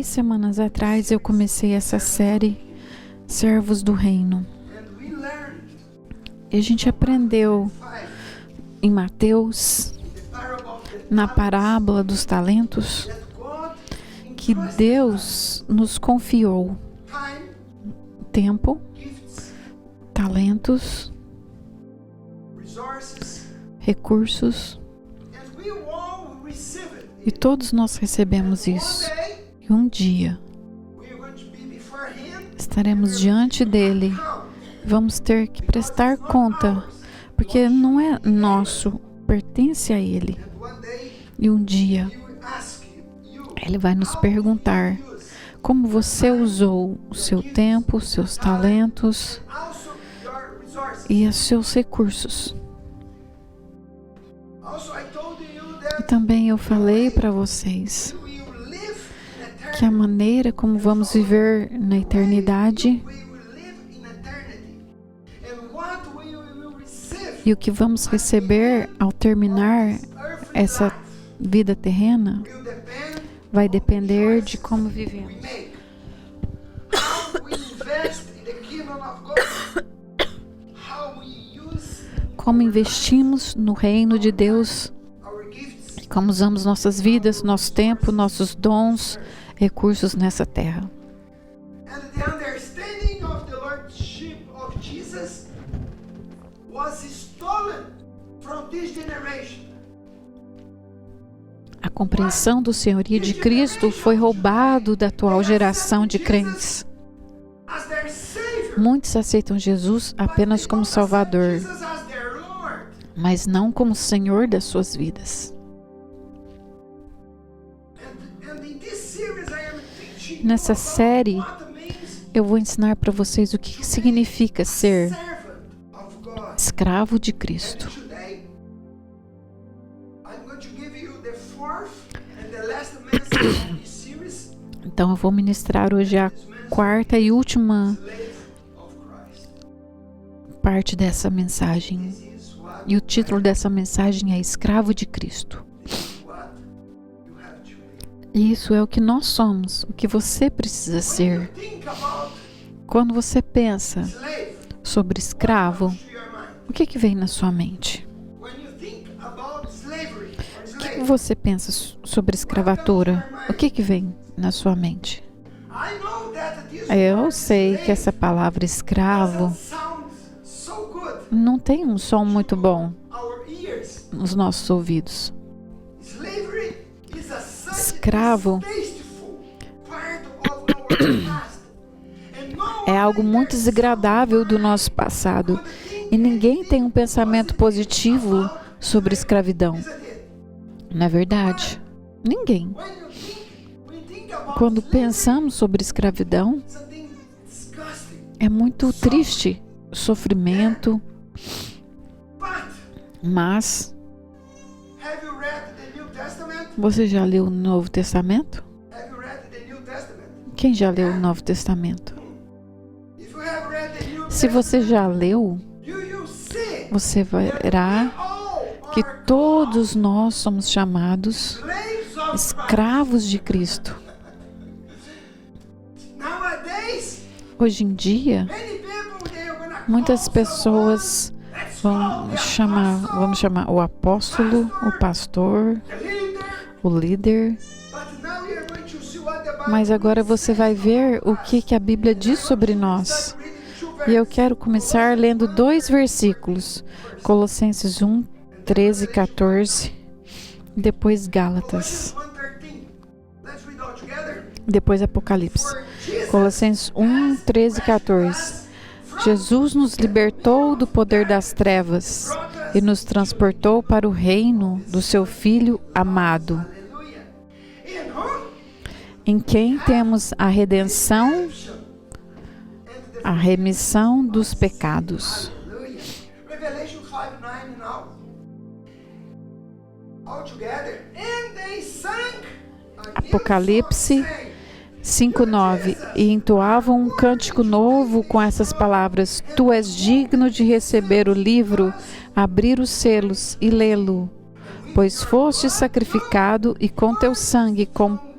2 semanas atrás eu comecei essa série Servos do Reino. E a gente aprendeu em Mateus, na parábola dos talentos, que Deus nos confiou tempo, talentos, recursos, e todos nós recebemos isso. E um dia estaremos diante dele. Vamos ter que prestar conta, porque não é nosso, pertence a ele. E um dia ele vai nos perguntar como você usou o seu tempo, os seus talentos e os seus recursos. E também eu falei para vocês que a maneira como vamos viver na eternidade e o que vamos receber ao terminar essa vida terrena vai depender de como vivemos. Como investimos no reino de Deus, como usamos nossas vidas, nosso tempo, nossos dons, recursos nessa terra. A compreensão do senhorio de Cristo foi roubado da atual geração de crentes. Muitos aceitam Jesus apenas como Salvador, mas não como Senhor das suas vidas. Nessa série, eu vou ensinar para vocês o que significa ser escravo de Cristo. Então eu vou ministrar hoje a quarta e última parte dessa mensagem. E o título dessa mensagem é Escravo de Cristo. E isso é o que nós somos, o que você precisa ser. Quando você pensa sobre escravo, o que vem na sua mente? O que você pensa sobre escravatura? O que vem na sua mente? Eu sei que essa palavra escravo não tem um som muito bom nos nossos ouvidos. Escravo é algo muito desagradável do nosso passado e ninguém tem um pensamento positivo sobre escravidão. Não é verdade? Ninguém. Quando pensamos sobre escravidão, é muito triste, sofrimento, mas você já leu o Novo Testamento? Quem já leu o Novo Testamento? Se você já leu, você verá que todos nós somos chamados escravos de Cristo. Hoje em dia, muitas pessoas vamos chamar o apóstolo, o pastor, o líder. Mas agora você vai ver o que a Bíblia diz sobre nós. E eu quero começar lendo 2 versículos. Colossenses 1, 13 e 14. Depois Gálatas. Depois Apocalipse. Colossenses 1, 13 e 14. Jesus nos libertou do poder das trevas e nos transportou para o reino do seu Filho amado, em quem temos a redenção, a remissão dos pecados. Apocalipse 5:9. E entoavam um cântico novo com essas palavras: Tu és digno de receber o livro, abrir os selos e lê-lo, pois foste sacrificado e com teu sangue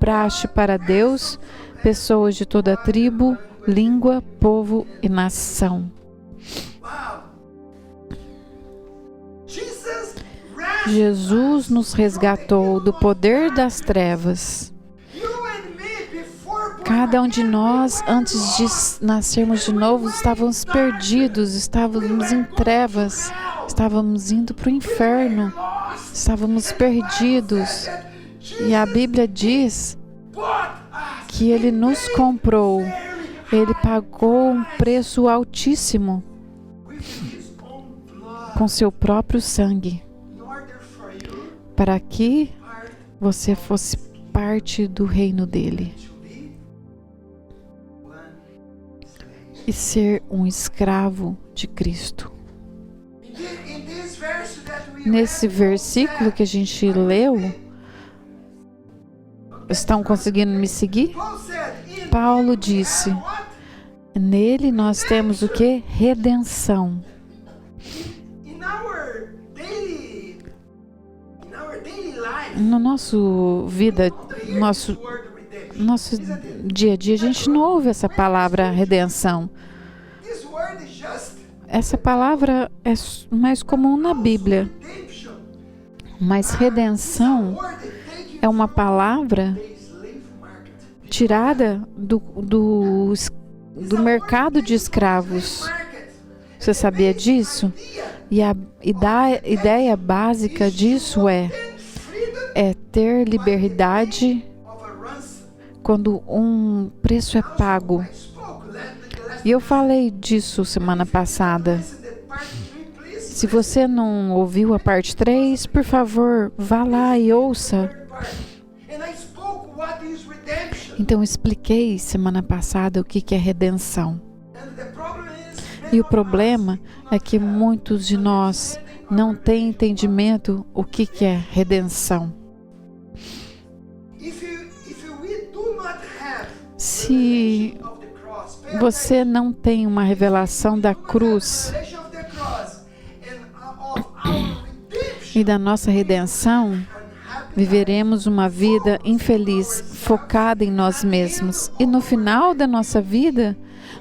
praxe para Deus, pessoas de toda tribo, língua, povo e nação. Jesus nos resgatou do poder das trevas. Cada um de nós, antes de nascermos de novo, estávamos perdidos, estávamos em trevas, estávamos indo para o inferno, estávamos perdidos. E a Bíblia diz que Ele nos comprou, Ele pagou um preço altíssimo com seu próprio sangue, para que você fosse parte do reino dele e ser um escravo de Cristo. Nesse versículo que a gente leu, estão conseguindo me seguir? Paulo disse: nele nós temos o que? Redenção. No nosso dia a dia, a gente não ouve essa palavra redenção. Essa palavra é mais comum na Bíblia. Mas redenção é uma palavra tirada do mercado de escravos. Você sabia disso? E a ideia básica disso é ter liberdade quando um preço é pago. E eu falei disso semana passada. Se você não ouviu a parte 3, por favor, vá lá e ouça. Então eu expliquei semana passada o que é redenção. E o problema é que muitos de nós não têm entendimento o que é redenção. Se você não tem uma revelação da cruz e da nossa redenção, viveremos uma vida infeliz, focada em nós mesmos. E no final da nossa vida,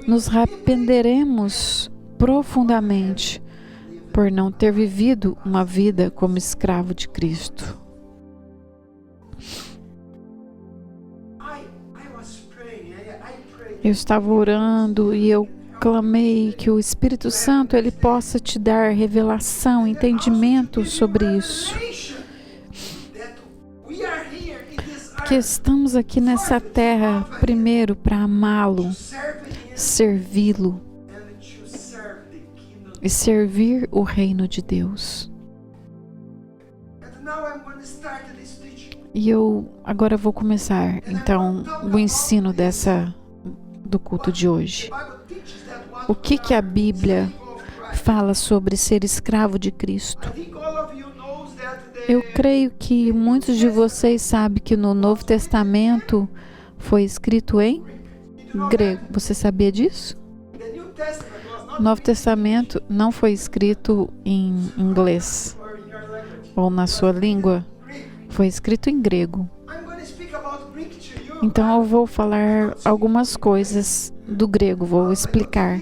nos arrependeremos profundamente por não ter vivido uma vida como escravo de Cristo. Eu estava orando e eu clamei que o Espírito Santo ele possa te dar revelação, entendimento sobre isso. Porque estamos aqui nessa terra, primeiro, para amá-lo, servi-lo e servir o reino de Deus. E eu agora vou começar, então, o ensino do culto de hoje. O que a Bíblia fala sobre ser escravo de Cristo? Eu creio que muitos de vocês sabem que no Novo Testamento foi escrito em grego. Você sabia disso? O Novo Testamento não foi escrito em inglês ou na sua língua. Foi escrito em grego. Então eu vou falar algumas coisas do grego, vou explicar.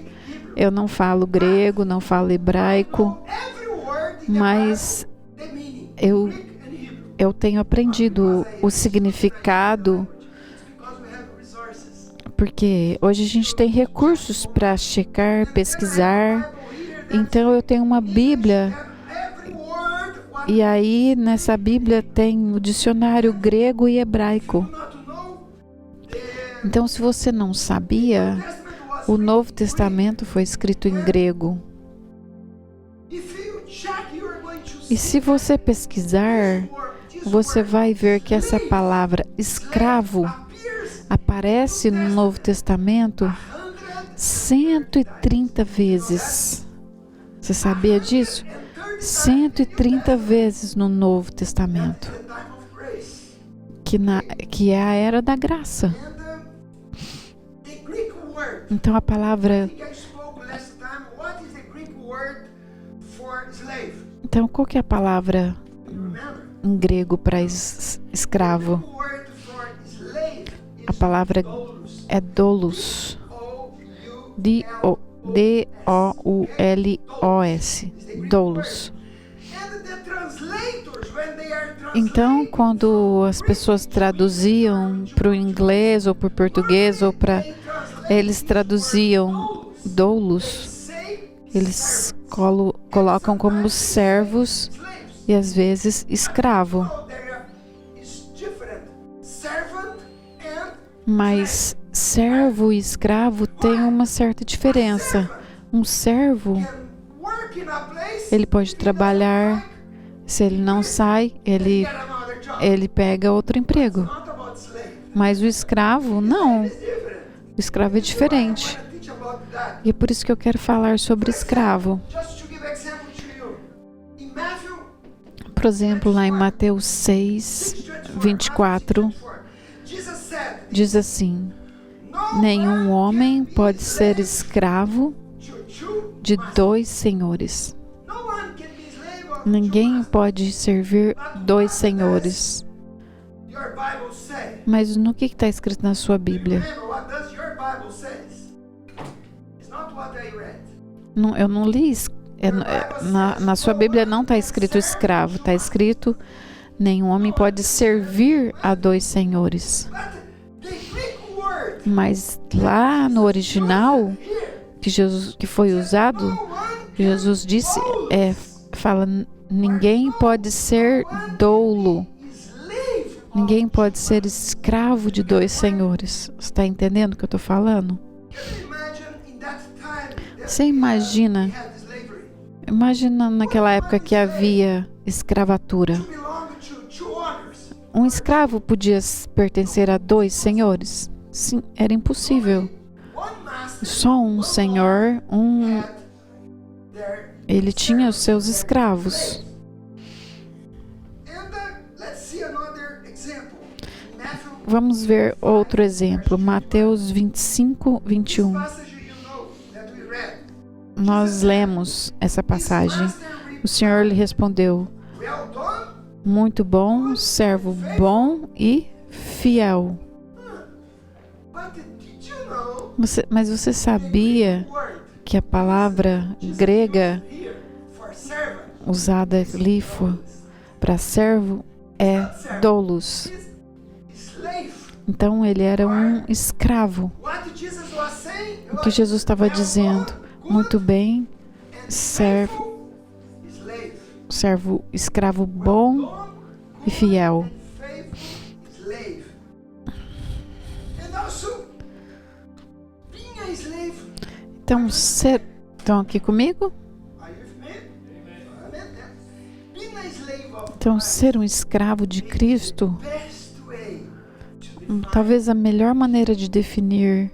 Eu não falo grego, não falo hebraico, mas eu tenho aprendido o significado, porque hoje a gente tem recursos para checar, pesquisar. Então eu tenho uma Bíblia, e aí nessa Bíblia tem o dicionário grego e hebraico. Então, se você não sabia, o Novo Testamento foi escrito em grego. E se você pesquisar, você vai ver que essa palavra escravo aparece no Novo Testamento 130 vezes. Você sabia disso? 130 vezes no Novo Testamento. Que é a era da graça. Então a palavra... Então qual que é a palavra em grego para escravo? A palavra é doulos. D-O-U-L-O-S. Doulos. Então, quando as pessoas traduziam para o inglês ou para o português, eles traduziam doulos, eles colocam como servos e às vezes escravo. Mas servo e escravo têm uma certa diferença. Um servo, ele pode trabalhar, se ele não sai, ele pega outro emprego. Mas o escravo, não. O escravo é diferente. E é por isso que eu quero falar sobre escravo. Por exemplo, lá em Mateus 6, 24, diz assim: nenhum homem pode ser escravo de dois senhores. Ninguém pode servir dois senhores. Mas no que está escrito na sua Bíblia? Não, eu não li. Na sua Bíblia não está escrito escravo. Está escrito: nenhum homem pode servir a dois senhores. Mas lá no original que foi usado, Jesus disse, fala: ninguém pode ser doulo. Ninguém pode ser escravo de dois senhores. Você está entendendo o que eu estou falando? Você imagina naquela época que havia escravatura. Um escravo podia pertencer a dois senhores? Sim, era impossível. Só um senhor, ele tinha os seus escravos. Vamos ver outro exemplo. Mateus 25, 21. Nós lemos essa passagem. O Senhor lhe respondeu: muito bom, servo bom e fiel. Mas você sabia que a palavra grega usada ali para servo é doulos? Então ele era um escravo. O que Jesus estava dizendo? Muito bem, servo, escravo bom e fiel. Então, estão aqui comigo? Então, ser um escravo de Cristo, talvez a melhor maneira de definir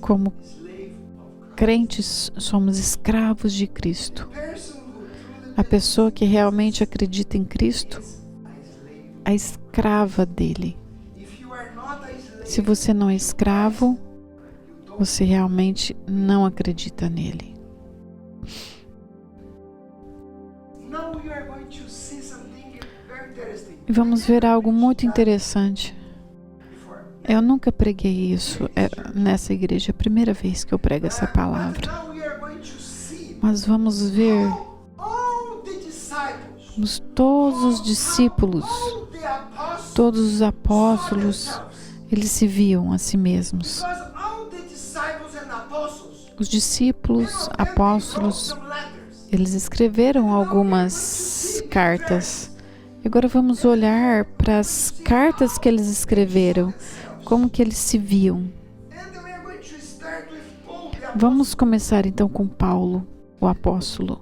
como crentes, somos escravos de Cristo. A pessoa que realmente acredita em Cristo, a escrava dele. Se você não é escravo, você realmente não acredita nele. E vamos ver algo muito interessante. Eu nunca preguei isso nessa igreja, é a primeira vez que eu prego essa palavra. Mas vamos ver todos os discípulos, todos os apóstolos, eles se viam a si mesmos. Os discípulos, apóstolos, eles escreveram algumas cartas. Agora vamos olhar para as cartas que eles escreveram, como que eles se viam. Vamos começar então com Paulo, o apóstolo.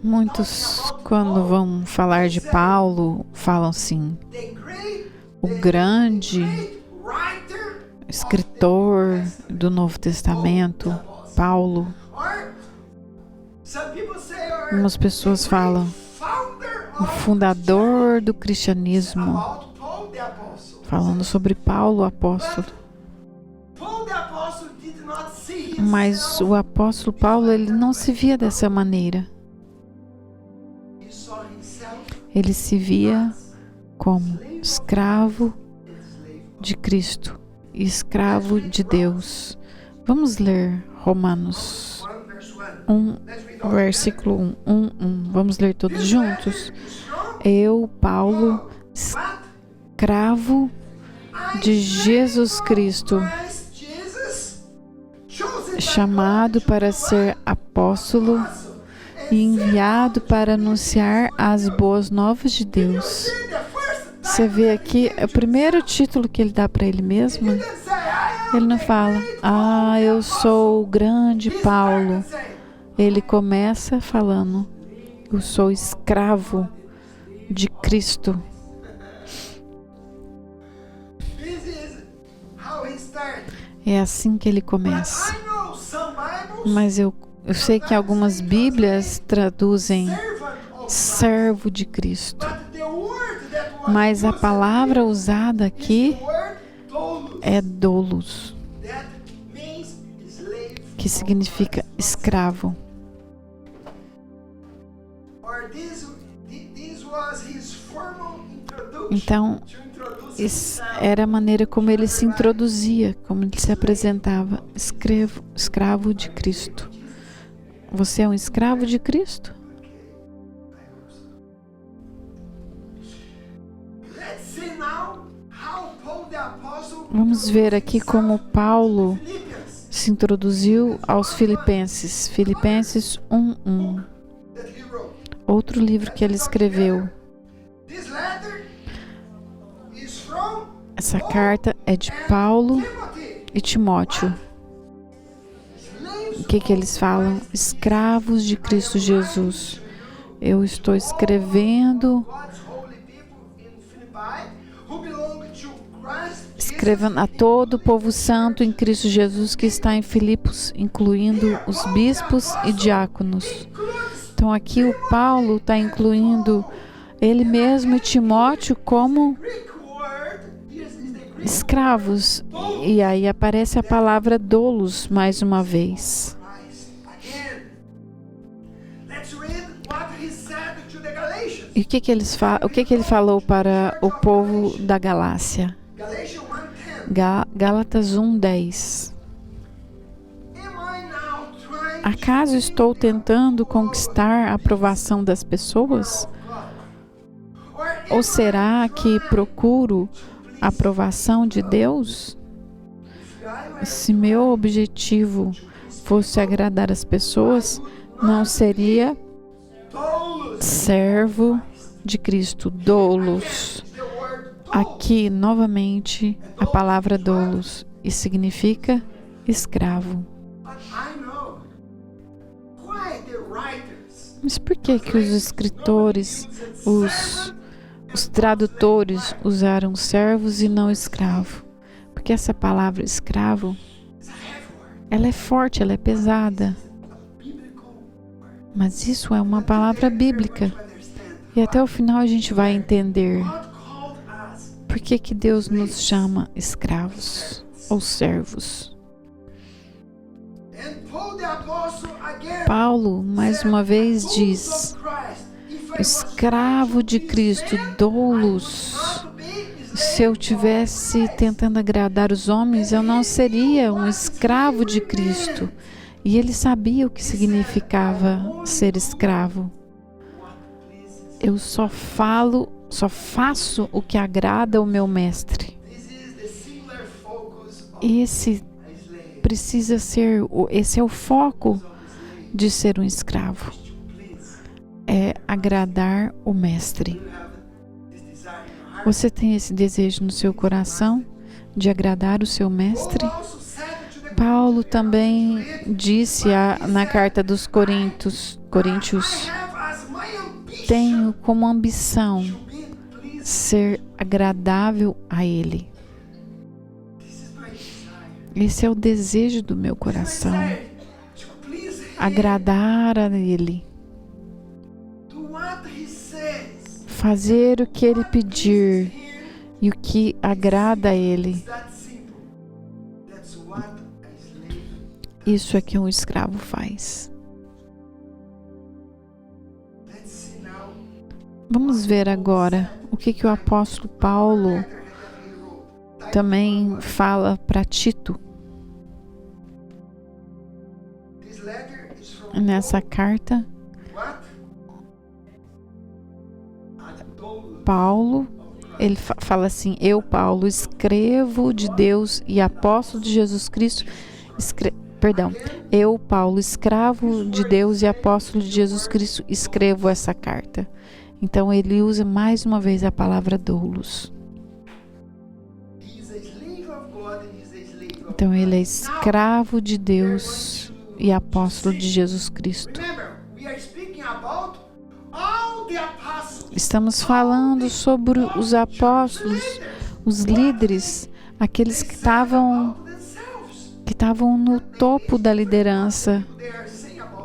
Muitos, quando vão falar de Paulo, falam assim: o grande escritor do Novo Testamento, Paulo. Algumas pessoas falam o fundador do cristianismo, falando sobre Paulo, o apóstolo. Mas o apóstolo Paulo, ele não se via dessa maneira. Ele se via como escravo de Cristo e escravo de Deus. Vamos ler Romanos 1, versículo 1. Vamos ler todos juntos. Eu, Paulo, escravo de Jesus Cristo, chamado para ser apóstolo e enviado para anunciar as boas novas de Deus. Você vê aqui, é o primeiro título que ele dá para ele mesmo. Ele não fala, eu sou o grande Paulo. Ele começa falando, eu sou escravo de Cristo. É assim que ele começa. Mas eu sei que algumas Bíblias traduzem servo de Cristo. Mas a palavra usada aqui é doulos, que significa escravo. Então, era a maneira como ele se introduzia, como ele se apresentava, escravo de Cristo. Você é um escravo de Cristo? Vamos ver aqui como Paulo se introduziu aos Filipenses. Filipenses 1:1. Outro livro que ele escreveu. Essa carta é de Paulo e Timóteo. O que eles falam? Escravos de Cristo Jesus. Eu estou escrevendo a todo o povo santo em Cristo Jesus que está em Filipos, incluindo os bispos e diáconos. Então aqui o Paulo está incluindo ele mesmo e Timóteo como escravos. E aí aparece a palavra doulos mais uma vez. E o que ele falou para o povo da Galácia? Gálatas 1:10. Acaso estou tentando conquistar a aprovação das pessoas? Ou será que procuro a aprovação de Deus? Se meu objetivo fosse agradar as pessoas, não seria servo de Cristo. Doulos. Aqui, novamente, a palavra doulos, e significa escravo. Mas por que os escritores, os tradutores usaram servos e não escravo? Porque essa palavra escravo, ela é forte, ela é pesada. Mas isso é uma palavra bíblica. E até o final a gente vai entender por que Deus nos chama escravos ou servos. Paulo, mais uma vez, diz: escravo de Cristo, doulos. Se eu tivesse tentando agradar os homens, eu não seria um escravo de Cristo. E ele sabia o que significava ser escravo. Eu só faço o que agrada ao meu mestre. Esse é o foco de ser um escravo. É agradar o mestre. Você tem esse desejo no seu coração de agradar o seu mestre? Paulo também disse na carta dos Coríntios, tenho como ambição ser agradável a Ele. Esse é o desejo do meu coração, agradar a Ele, fazer o que Ele pedir e o que agrada a Ele. Isso é que um escravo faz. Vamos ver agora o que o apóstolo Paulo também fala para Tito. Nessa carta, Paulo, ele fala assim: eu, Paulo, escrevo de Deus e apóstolo de Jesus Cristo, eu, Paulo, escravo de Deus e apóstolo de Jesus Cristo, escrevo essa carta. Então ele usa mais uma vez a palavra doulos. Então ele é escravo de Deus e apóstolo de Jesus Cristo. Estamos falando sobre os apóstolos, os líderes, aqueles que estavam no topo da liderança.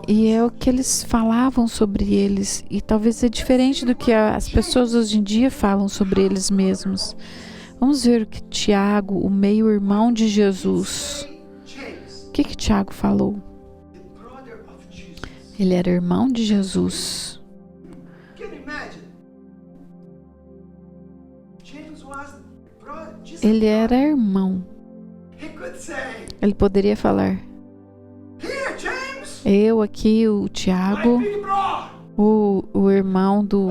E é o que eles falavam sobre eles. E talvez é diferente do que as pessoas hoje em dia falam sobre eles mesmos. Vamos ver o que Tiago, o meio-irmão de Jesus, o que Tiago falou? Ele era irmão de Jesus. Ele era irmão. Ele poderia falar: eu aqui, o Tiago, o irmão do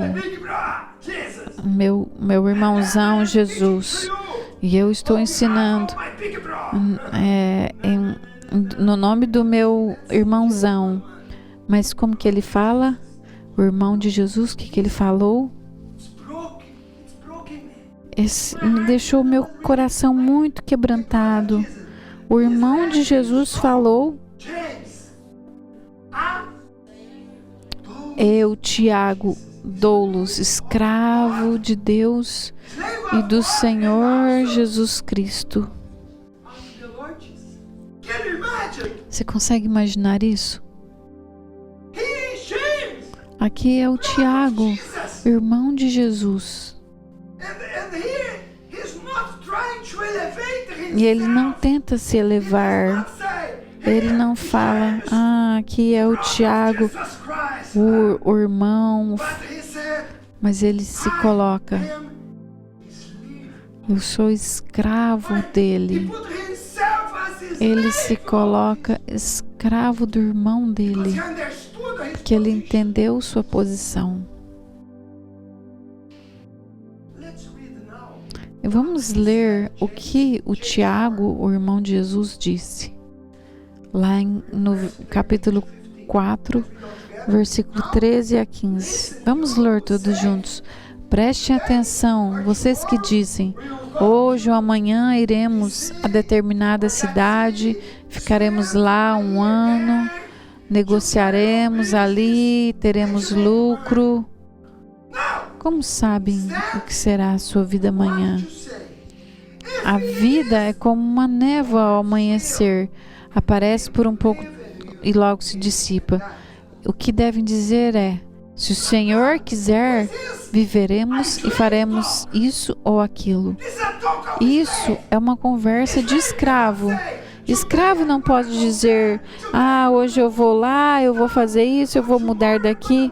meu irmãozão Jesus, e eu estou ensinando no nome do meu irmãozão. Mas como que ele fala? O irmão de Jesus, o que ele falou? Me deixou meu coração muito quebrantado. O irmão de Jesus falou: eu, Tiago, doulos, escravo de Deus e do Senhor Jesus Cristo. Você consegue imaginar isso? Aqui é o Tiago, irmão de Jesus. E ele não tenta se elevar. Ele não fala: aqui é o Tiago, o irmão. Mas ele se coloca: eu sou escravo dele. Ele se coloca escravo do irmão dele, que ele entendeu sua posição. Vamos ler o que o Tiago, o irmão de Jesus, disse. Lá no capítulo 4, versículo 13 a 15. Vamos ler todos juntos. Prestem atenção, vocês que dizem: hoje ou amanhã iremos a determinada cidade, ficaremos lá 1 ano, negociaremos ali, teremos lucro. Como sabem o que será a sua vida amanhã? A vida é como uma névoa ao amanhecer. Aparece por um pouco e logo se dissipa. O que devem dizer é: se o Senhor quiser, viveremos e faremos isso ou aquilo. Isso é uma conversa de escravo. Escravo não pode dizer: hoje eu vou lá, eu vou fazer isso, eu vou mudar daqui.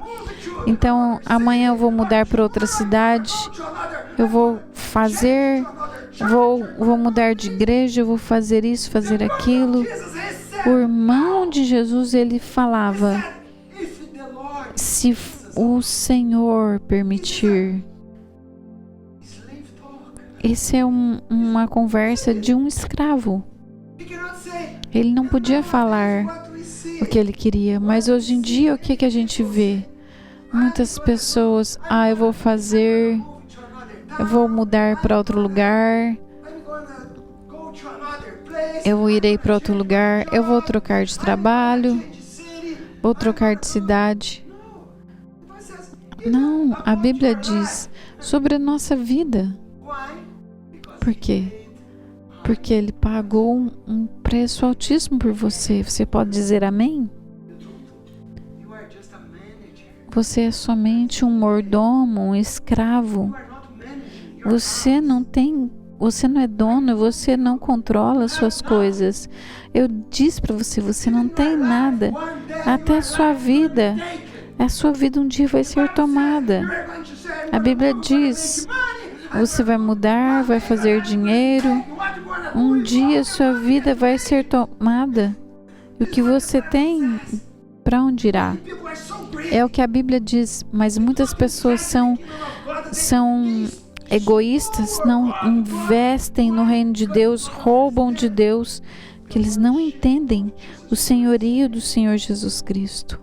Então, amanhã eu vou mudar para outra cidade. Eu vou vou mudar de igreja, eu vou fazer isso, fazer aquilo. O irmão de Jesus, ele falava: se o Senhor permitir. Essa é uma conversa de um escravo. Ele não podia falar o que ele queria, mas hoje em dia o que a gente vê? Muitas pessoas: eu vou mudar para outro lugar, eu irei para outro lugar, eu vou trocar de trabalho, vou trocar de cidade. Não, a Bíblia diz sobre a nossa vida. Por quê? Porque Ele pagou um preço altíssimo por você. Você pode dizer amém? Você é somente um mordomo, um escravo. Você não é dono, você não controla as suas coisas. Eu disse para você, você não tem nada. Até a sua vida um dia vai ser tomada. A Bíblia diz: você vai mudar, vai fazer dinheiro. Um dia sua vida vai ser tomada. E o que você tem, para onde irá? É o que a Bíblia diz, mas muitas pessoas são egoístas, não investem no reino de Deus, roubam de Deus, que eles não entendem o senhorio do Senhor Jesus Cristo.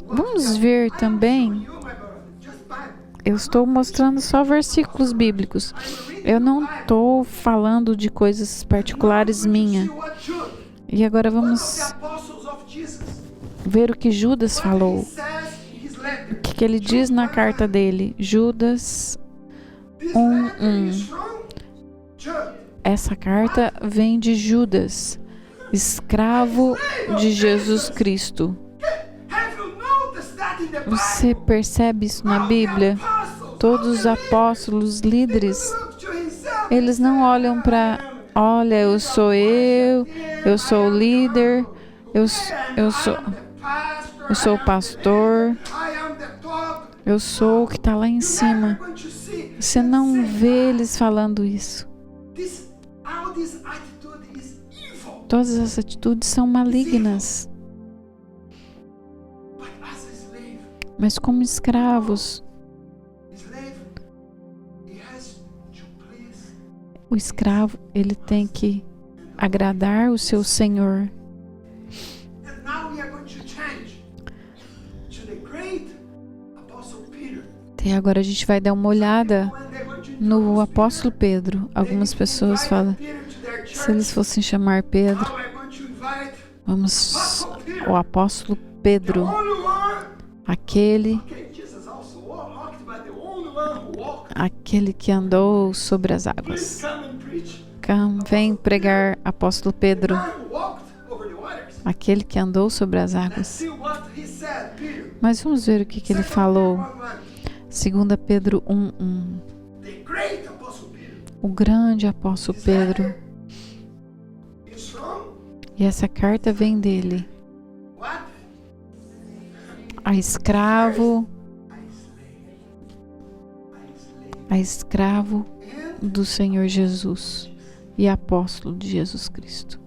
Vamos ver também. Eu estou mostrando só versículos bíblicos. Eu não estou falando de coisas particulares minhas. E agora vamos ver o que Judas falou. O que ele diz na carta dele. Judas 1:1. Essa carta vem de Judas, escravo de Jesus Cristo. Você percebe isso na Bíblia? Todos os apóstolos, líderes, eles não olham para, olha, eu sou o líder, eu sou o pastor, eu sou o que está lá em cima. Você não vê eles falando isso. Todas as atitudes são malignas. Mas como escravos, o escravo, ele tem que agradar o seu senhor. E agora a gente vai dar uma olhada no apóstolo Pedro. Algumas pessoas falam, se eles fossem chamar Pedro, o apóstolo Pedro, aquele que andou sobre as águas. Vem pregar, apóstolo Pedro, aquele que andou sobre as águas. Mas vamos ver o que ele falou. 2 Pedro 1:1. O grande apóstolo Pedro. E essa carta vem dele. A escravo do Senhor Jesus e apóstolo de Jesus Cristo.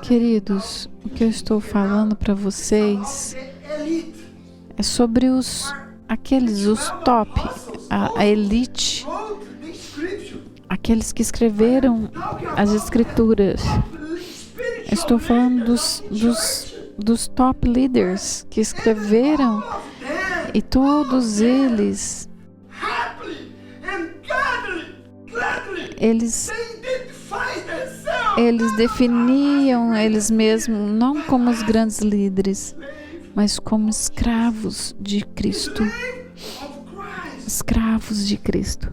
Queridos, o que eu estou falando para vocês é sobre os top, a elite, aqueles que escreveram as escrituras. Eu estou falando dos top leaders que escreveram, e todos eles definiam eles mesmos não como os grandes líderes, mas como escravos de Cristo. Escravos de Cristo.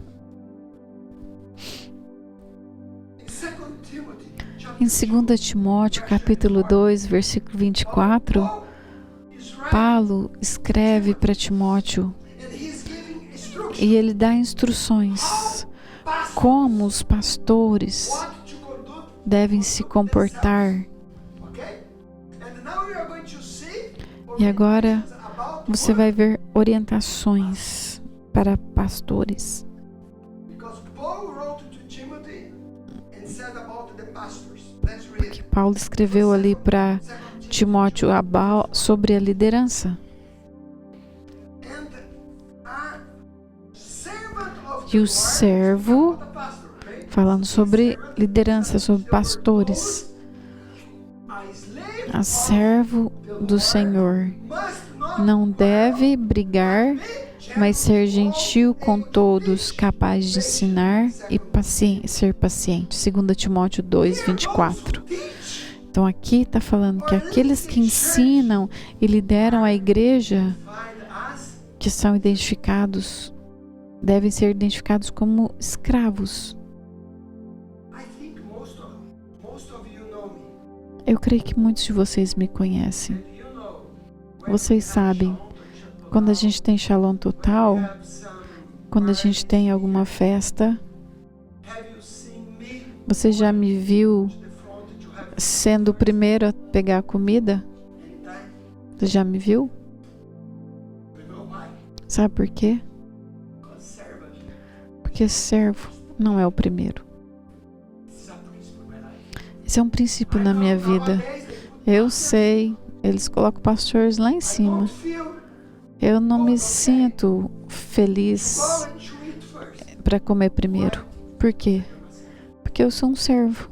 Em 2 Timóteo, capítulo 2, versículo 24, Paulo escreve para Timóteo e ele dá instruções como os pastores devem se comportar. E agora você vai ver orientações para pastores. Porque Paulo escreveu ali para Timóteo sobre a liderança. E o servo, falando sobre liderança, sobre pastores. A servo do Senhor não deve brigar, mas ser gentil com todos, capaz de ensinar e ser paciente. 2 Timóteo 2, 24. Então aqui está falando que aqueles que ensinam e lideram a igreja, que são identificados, devem ser identificados como escravos. Eu creio que muitos de vocês me conhecem. Vocês sabem, quando a gente tem Shalom Total, quando a gente tem alguma festa, você já me viu sendo o primeiro a pegar a comida? Você já me viu? Sabe por quê? Porque servo não é o primeiro. Esse é um princípio na minha vida. Eu sei, eles colocam pastores lá em cima. Eu não me sinto feliz para comer primeiro. Por quê? Porque eu sou um servo.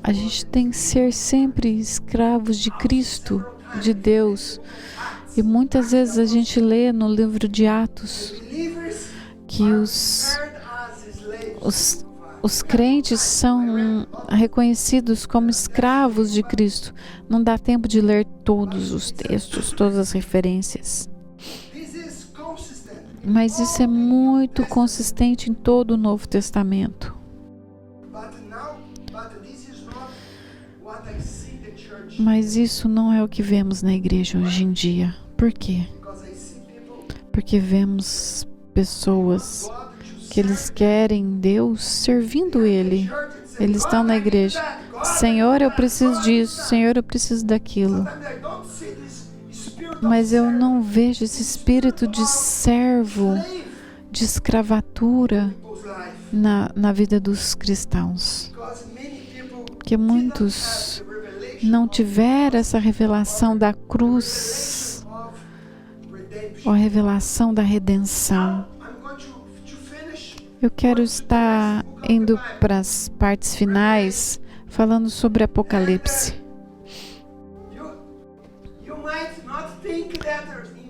A gente tem que ser sempre escravos de Cristo, de Deus. E muitas vezes a gente lê no livro de Atos que os crentes são reconhecidos como escravos de Cristo. Não dá tempo de ler todos os textos, todas as referências. Mas isso é muito consistente em todo o Novo Testamento. Mas isso não é o que vemos na igreja hoje em dia. Por quê? Porque vemos pessoas que eles querem Deus servindo Ele. Eles estão na igreja. Senhor, eu preciso disso. Senhor, eu preciso daquilo. Mas eu não vejo esse espírito de servo, de escravatura na vida dos cristãos. Porque muitos não tiveram essa revelação da cruz, ou a revelação da redenção. Eu quero estar indo para as partes finais, falando sobre Apocalipse.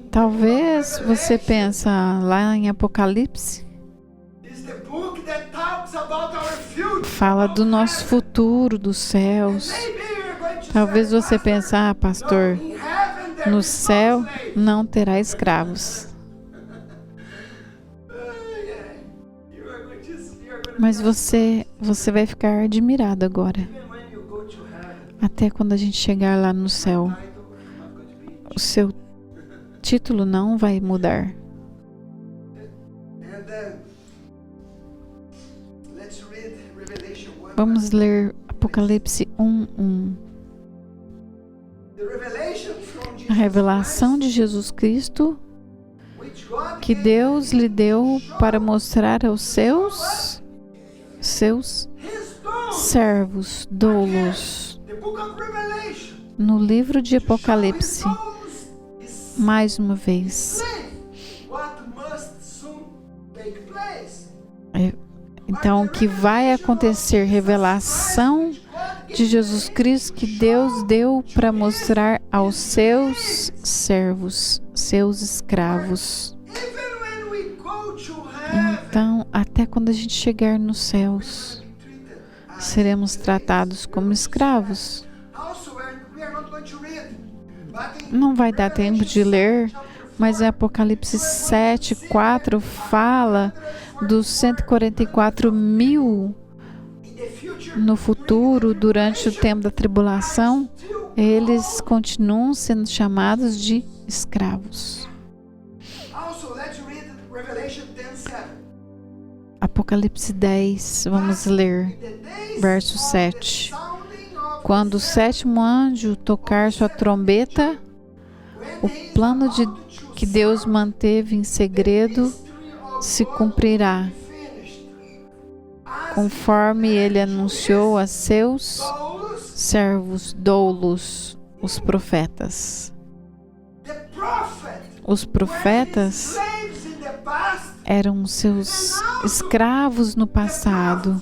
Talvez você pense lá em Apocalipse, fala do nosso futuro, dos céus. Talvez você pense, pastor, no céu não terá escravos. Mas você vai ficar admirado agora. Até quando a gente chegar lá no céu, o seu título não vai mudar. Vamos ler Apocalipse 1:1. A revelação de Jesus Cristo que Deus lhe deu para mostrar aos seus servos doulos. No livro de Apocalipse, mais uma vez. Então, o que vai acontecer? Revelação de Jesus Cristo que Deus deu para mostrar aos seus servos, seus escravos. Então, até quando a gente chegar nos céus, seremos tratados como escravos. Não vai dar tempo de ler, mas em Apocalipse 7:4 fala dos 144.000 no futuro, durante o tempo da tribulação. Eles continuam sendo chamados de escravos. Apocalipse 10, vamos ler, verso 7. Quando o sétimo anjo tocar sua trombeta, o plano que Deus manteve em segredo se cumprirá, conforme ele anunciou a seus servos doulos, os profetas. Os profetas eram seus escravos no passado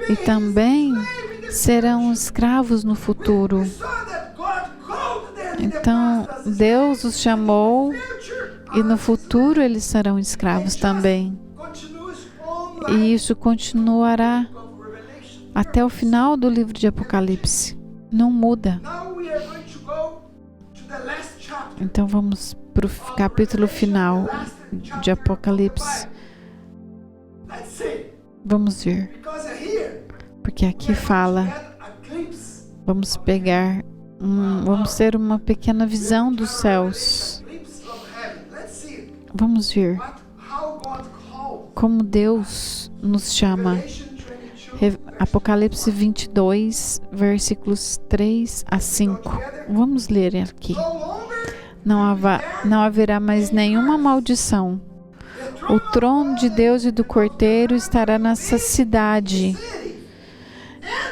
e também serão escravos no futuro. Então, Deus os chamou e no futuro eles serão escravos também. E isso continuará até o final do livro de Apocalipse. Não muda. Então vamos para o capítulo final de Apocalipse. Vamos ver. Porque aqui fala, vamos ter uma pequena visão dos céus. Vamos ver como Deus nos chama. Apocalipse 22, versículos 3 a 5. Vamos ler aqui. Não haverá mais nenhuma maldição. O trono de Deus e do Cordeiro estará nessa cidade,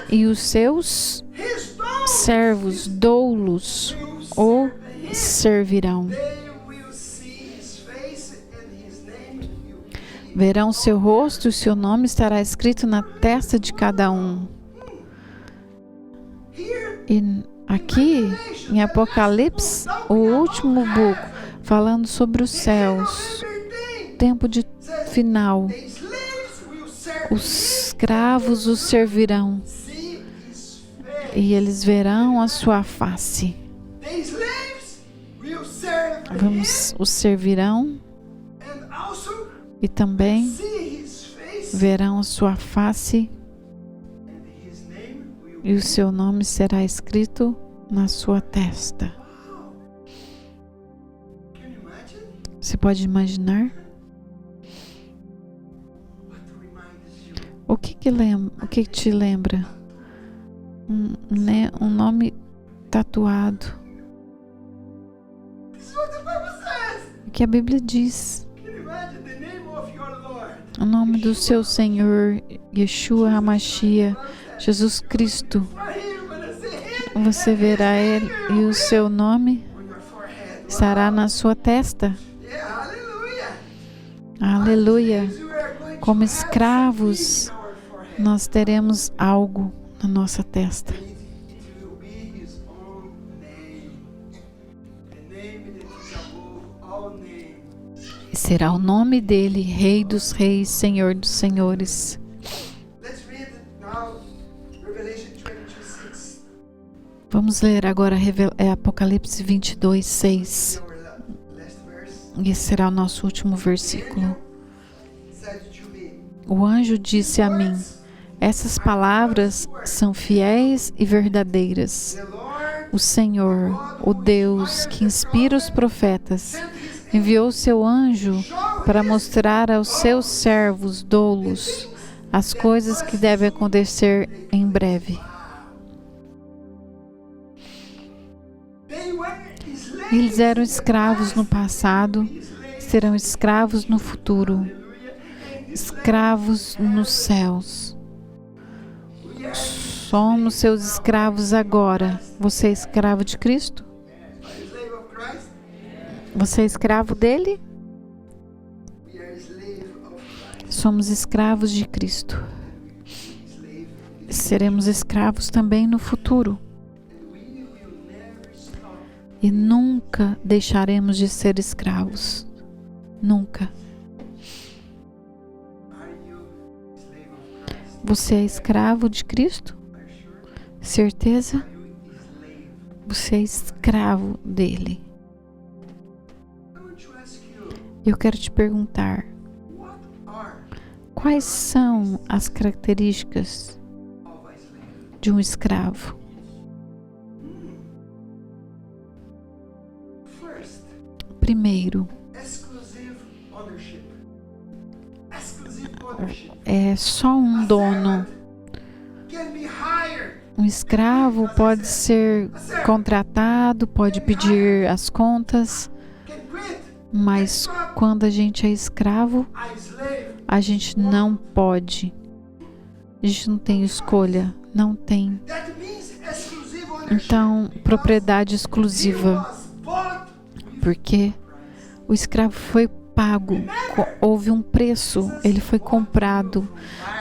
e os seus servos doulos o servirão. Verão seu rosto e seu nome estará escrito na testa de cada um. E aqui, em Apocalipse, o último book, falando sobre os céus, tempo de final, os escravos os servirão e eles verão a sua face. Os servirão e também verão a sua face, e o seu nome será escrito na sua testa. Você pode imaginar? O que te lembra? Um nome tatuado. O que a Bíblia diz? O nome do seu Senhor, Yeshua HaMashiach, Jesus Cristo. Você verá Ele e o seu nome estará na sua testa. Aleluia! Como escravos, nós teremos algo na nossa testa. E será o nome dele, Rei dos Reis, Senhor dos Senhores. Vamos ler agora Apocalipse 22, 6. E esse será o nosso último versículo. O anjo disse a mim: essas palavras são fiéis e verdadeiras. O Senhor, o Deus que inspira os profetas, enviou seu anjo para mostrar aos seus servos doulos as coisas que devem acontecer em breve. Eles eram escravos no passado, serão escravos no futuro, escravos nos céus. Somos seus escravos agora. Você é escravo de Cristo? Você é escravo dele? Somos escravos de Cristo. Seremos escravos também no futuro. E nunca deixaremos de ser escravos. Nunca. Você é escravo de Cristo? Certeza? Você é escravo dele. Eu quero te perguntar: quais são as características de um escravo? Primeiro, é só um dono. Um escravo pode ser contratado, pode pedir as contas, mas quando a gente é escravo, a gente não pode. A gente não tem escolha, não tem. Então, propriedade exclusiva. Porque o escravo foi pago, houve um preço, ele foi comprado.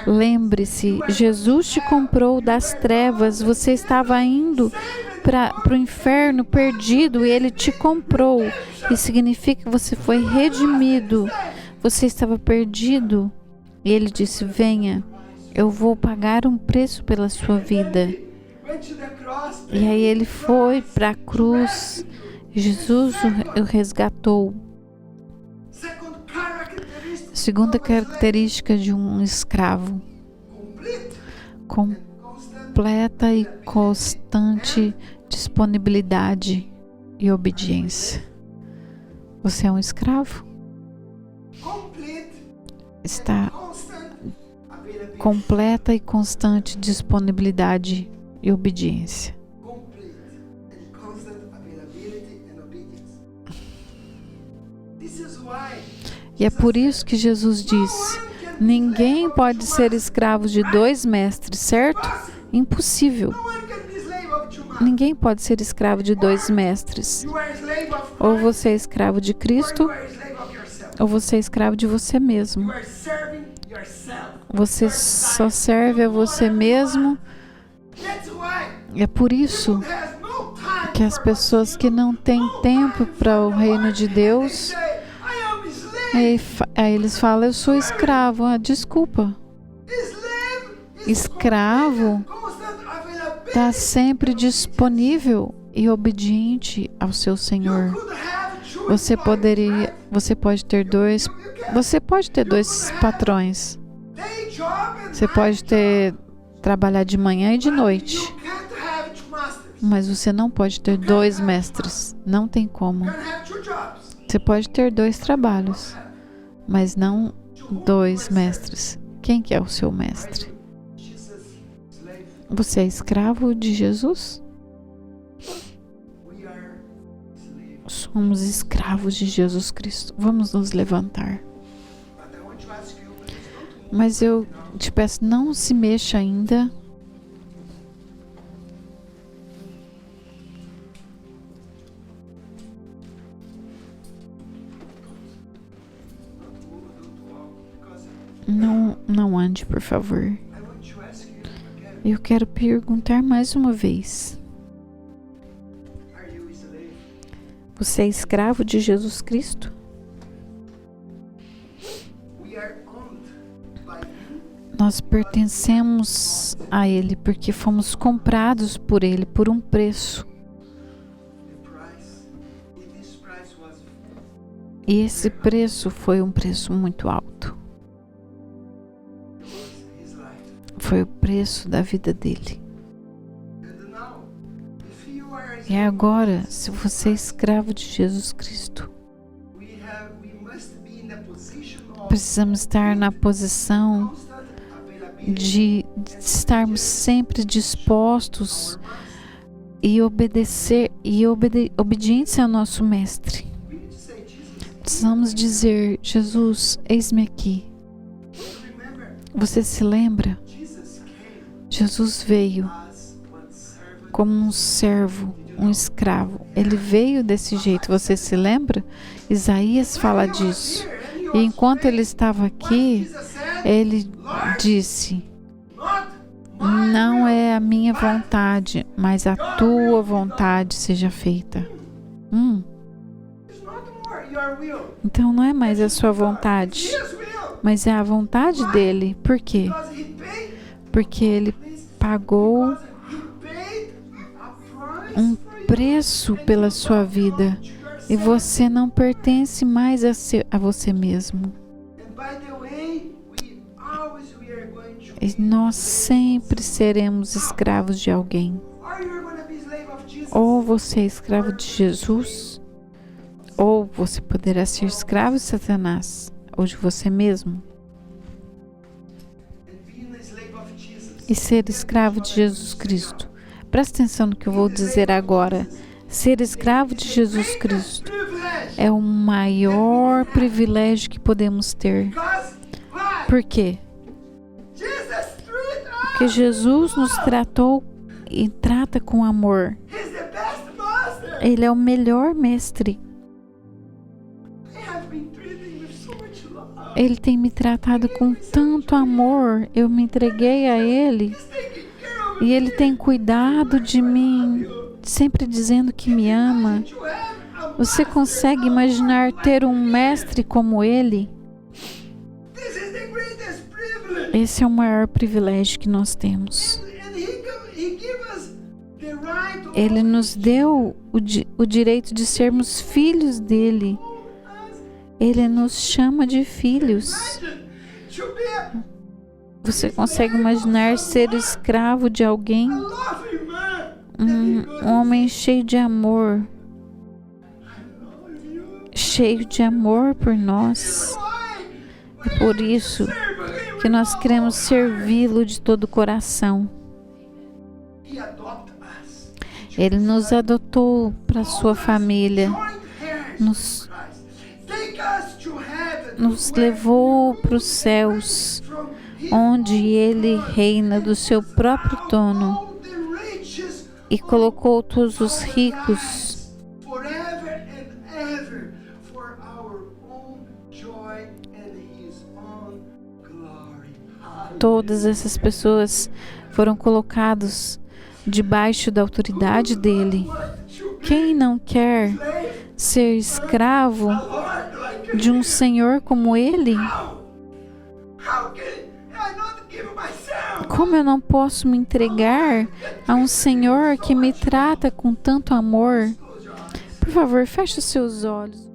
Lembre-se, Jesus te comprou das trevas, você estava indo para o inferno perdido e ele te comprou. Isso significa que você foi redimido. Você estava perdido e ele disse: venha, eu vou pagar um preço pela sua vida. E aí ele foi para a cruz. Jesus o resgatou. Segunda característica de um escravo: completa e constante disponibilidade e obediência. Você é um escravo? Está completa e constante disponibilidade e obediência. E é por isso que Jesus disse: ninguém pode ser escravo de dois mestres, certo? Impossível. Ninguém pode ser escravo de dois mestres. Ou você é escravo de Cristo, ou você é escravo de você mesmo. Você só serve a você mesmo. É por isso que as pessoas que não têm tempo para o reino de Deus, aí eles falam: eu sou escravo. Desculpa. Escravo está sempre disponível e obediente ao seu Senhor. Você pode ter dois patrões. Você pode trabalhar de manhã e de noite. Mas você não pode ter dois mestres. Não tem como. Você pode ter dois trabalhos, mas não dois mestres. Quem que é o seu mestre? Você é escravo de Jesus? Somos escravos de Jesus Cristo. Vamos nos levantar. Mas eu te peço, não se mexa ainda. Não ande, por favor. Eu quero perguntar mais uma vez. Você é escravo de Jesus Cristo? Nós pertencemos a Ele porque fomos comprados por Ele por um preço. E esse preço foi um preço muito alto. Foi o preço da vida dele. E agora, se você é escravo de Jesus Cristo, precisamos estar na posição de estarmos sempre dispostos e obedecer e obedientes ao nosso Mestre. Precisamos dizer: Jesus, eis-me aqui. Você se lembra? Jesus veio como um servo, um escravo. Ele veio desse jeito, você se lembra? Isaías fala disso. E enquanto ele estava aqui, ele disse: não é a minha vontade, mas a tua vontade seja feita. Então não é mais a sua vontade, mas é a vontade dele. Por quê? Porque ele pagou um preço pela sua vida e você não pertence mais a você mesmo. E nós sempre seremos escravos de alguém. Ou você é escravo de Jesus, ou você poderá ser escravo de Satanás, ou de você mesmo. E ser escravo de Jesus Cristo. Presta atenção no que eu vou dizer agora. Ser escravo de Jesus Cristo é o maior privilégio que podemos ter. Por quê? Porque Jesus nos tratou e trata com amor. Ele é o melhor mestre. Ele tem me tratado com tanto amor. Eu me entreguei a Ele. E Ele tem cuidado de mim, sempre dizendo que me ama. Você consegue imaginar ter um mestre como Ele? Esse é o maior privilégio que nós temos. Ele nos deu o direito de sermos filhos dele. Ele nos chama de filhos. Você consegue imaginar ser escravo de alguém? Um homem cheio de amor. Cheio de amor por nós. É por isso que nós queremos servi-lo de todo o coração. Ele nos adotou para sua família, nos levou para os céus, onde Ele reina do seu próprio trono e colocou todos os ricos todas essas pessoas foram colocados debaixo da autoridade dele. Quem não quer ser escravo de um Senhor como ele? Como eu não posso me entregar a um Senhor que me trata com tanto amor? Por favor, feche os seus olhos.